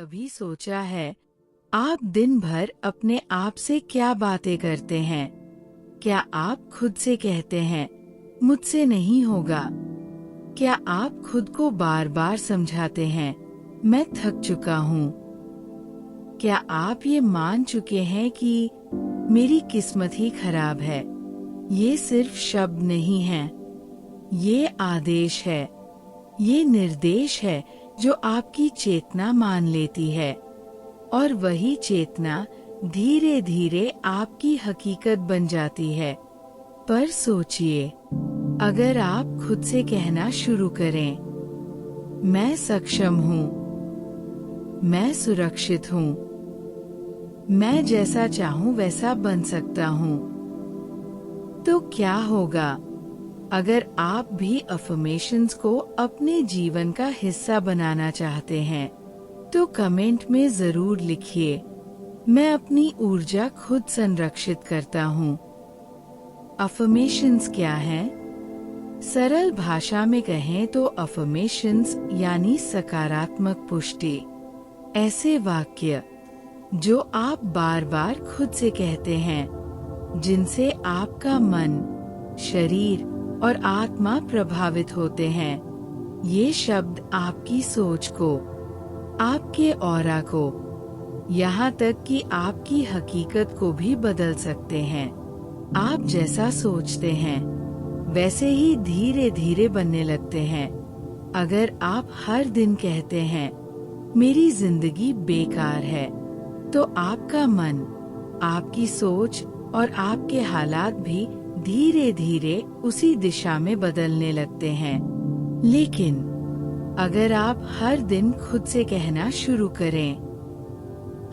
कभी सोचा है, आप दिन भर अपने आप से क्या बातें करते हैं? क्या आप खुद से कहते हैं, मुझसे नहीं होगा? क्या आप खुद को बार बार समझाते हैं, मैं थक चुका हूँ? क्या आप ये मान चुके हैं कि मेरी किस्मत ही खराब है? ये सिर्फ शब्द नहीं हैं, ये आदेश है, ये निर्देश है जो आपकी चेतना मान लेती है, और वही चेतना धीरे धीरे आपकी हकीकत बन जाती है। पर सोचिए, अगर आप खुद से कहना शुरू करें, मैं सक्षम हूँ, मैं सुरक्षित हूँ, मैं जैसा चाहूँ वैसा बन सकता हूँ, तो क्या होगा? अगर आप भी अफर्मेशंस को अपने जीवन का हिस्सा बनाना चाहते हैं, तो कमेंट में जरूर लिखिए, मैं अपनी ऊर्जा खुद संरक्षित करता हूँ। अफर्मेशंस क्या हैं? सरल भाषा में कहें तो अफर्मेशंस यानी सकारात्मक पुष्टि। ऐसे वाक्य जो आप बार बार खुद से कहते हैं, जिनसे आपका मन, शरीर और आत्मा प्रभावित होते हैं। ये शब्द आपकी सोच को, आपके ऑरा को, यहाँ तक कि आपकी हकीकत को भी बदल सकते हैं। आप जैसा सोचते हैं, वैसे ही धीरे धीरे बनने लगते हैं। अगर आप हर दिन कहते हैं, मेरी जिंदगी बेकार है, तो आपका मन, आपकी सोच और आपके हालात भी धीरे धीरे उसी दिशा में बदलने लगते हैं। लेकिन अगर आप हर दिन खुद से कहना शुरू करें,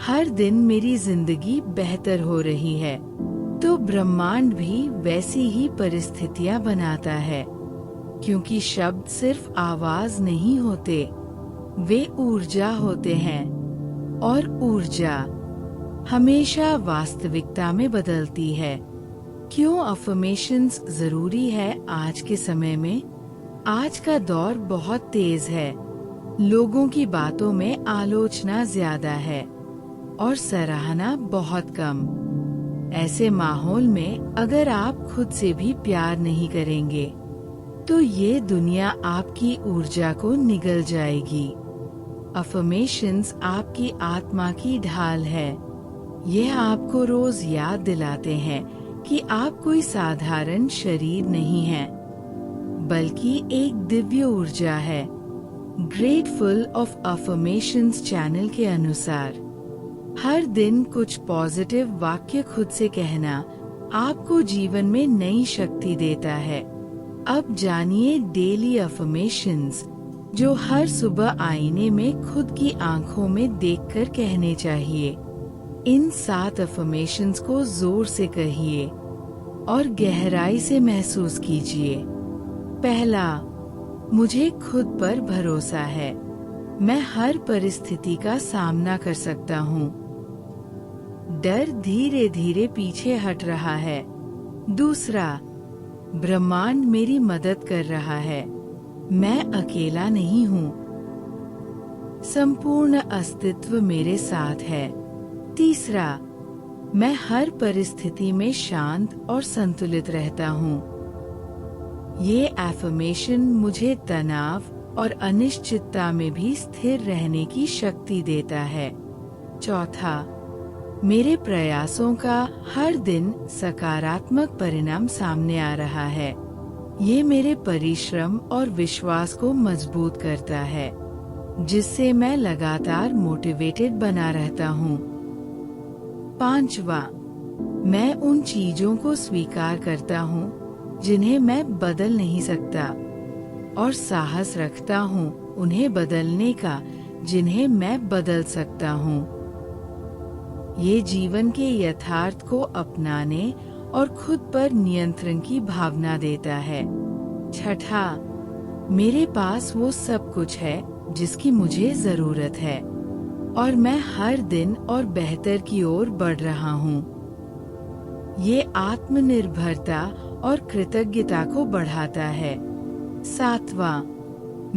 हर दिन मेरी जिंदगी बेहतर हो रही है, तो ब्रह्मांड भी वैसी ही परिस्थितियां बनाता है। क्योंकि शब्द सिर्फ आवाज नहीं होते, वे ऊर्जा होते हैं, और ऊर्जा हमेशा वास्तविकता में बदलती है। क्यों अफर्मेशंस जरूरी है आज के समय में? आज का दौर बहुत तेज है, लोगों की बातों में आलोचना ज्यादा है और सराहना बहुत कम। ऐसे माहौल में अगर आप खुद से भी प्यार नहीं करेंगे, तो ये दुनिया आपकी ऊर्जा को निगल जाएगी। अफर्मेशंस आपकी आत्मा की ढाल है। यह आपको रोज याद दिलाते हैं कि आप कोई साधारण शरीर नहीं है, बल्कि एक दिव्य ऊर्जा है। ग्रेटफुल ऑफ अफर्मेशंस चैनल के अनुसार हर दिन कुछ पॉजिटिव वाक्य खुद से कहना आपको जीवन में नई शक्ति देता है। अब जानिए डेली अफर्मेशंस जो हर सुबह आईने में खुद की आंखों में देखकर कहने चाहिए। इन 7 अफर्मेशंस को जोर से कहिए और गहराई से महसूस कीजिए। पहला, मुझे खुद पर भरोसा है, मैं हर परिस्थिति का सामना कर सकता हूँ। डर धीरे धीरे पीछे हट रहा है। दूसरा, ब्रह्मांड मेरी मदद कर रहा है, मैं अकेला नहीं हूँ, संपूर्ण अस्तित्व मेरे साथ है। तीसरा, मैं हर परिस्थिति में शांत और संतुलित रहता हूँ। ये एफर्मेशन मुझे तनाव और अनिश्चितता में भी स्थिर रहने की शक्ति देता है। चौथा, मेरे प्रयासों का हर दिन सकारात्मक परिणाम सामने आ रहा है। ये मेरे परिश्रम और विश्वास को मजबूत करता है, जिससे मैं लगातार मोटिवेटेड बना रहता हूँ। पांचवा, मैं उन चीजों को स्वीकार करता हूँ जिन्हें मैं बदल नहीं सकता, और साहस रखता हूँ उन्हें बदलने का जिन्हें मैं बदल सकता हूँ। ये जीवन के यथार्थ को अपनाने और खुद पर नियंत्रण की भावना देता है। छठा, मेरे पास वो सब कुछ है जिसकी मुझे जरूरत है, और मैं हर दिन और बेहतर की ओर बढ़ रहा हूँ। ये आत्मनिर्भरता और कृतज्ञता को बढ़ाता है। सातवां,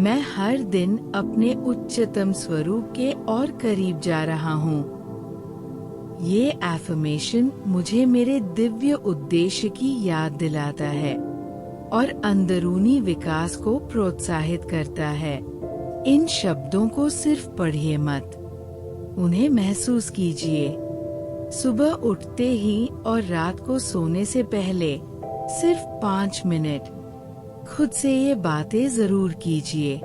मैं हर दिन अपने उच्चतम स्वरूप के और करीब जा रहा हूँ। ये एफर्मेशन मुझे मेरे दिव्य उद्देश्य की याद दिलाता है और अंदरूनी विकास को प्रोत्साहित करता है। इन शब्दों को सिर्फ पढ़िए मत, उन्हें महसूस कीजिए। सुबह उठते ही और रात को सोने से पहले सिर्फ 5 मिनट खुद से ये बातें जरूर कीजिए।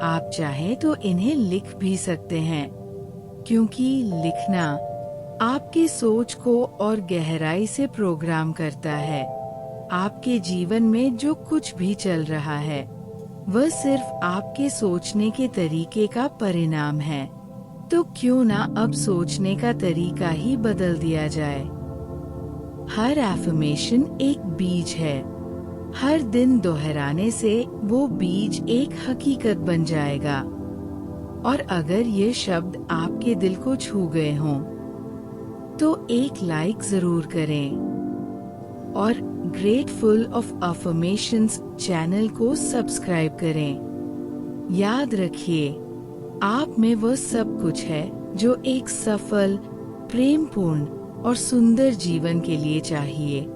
आप चाहें तो इन्हें लिख भी सकते हैं, क्योंकि लिखना आपकी सोच को और गहराई से प्रोग्राम करता है। आपके जीवन में जो कुछ भी चल रहा है वह सिर्फ आपके सोचने के तरीके का परिणाम है। तो क्यों ना अब सोचने का तरीका ही बदल दिया जाए। हर एफर्मेशन एक बीज है। हर दिन दोहराने से वो बीज एक हकीकत बन जाएगा। और अगर ये शब्द आपके दिल को छू गए हों, तो एक लाइक जरूर करें और ग्रेटफुल ऑफ अफर्मेशंस चैनल को सब्सक्राइब करें। याद रखिए, आप में वह सब कुछ है जो एक सफल, प्रेमपूर्ण और सुंदर जीवन के लिए चाहिए।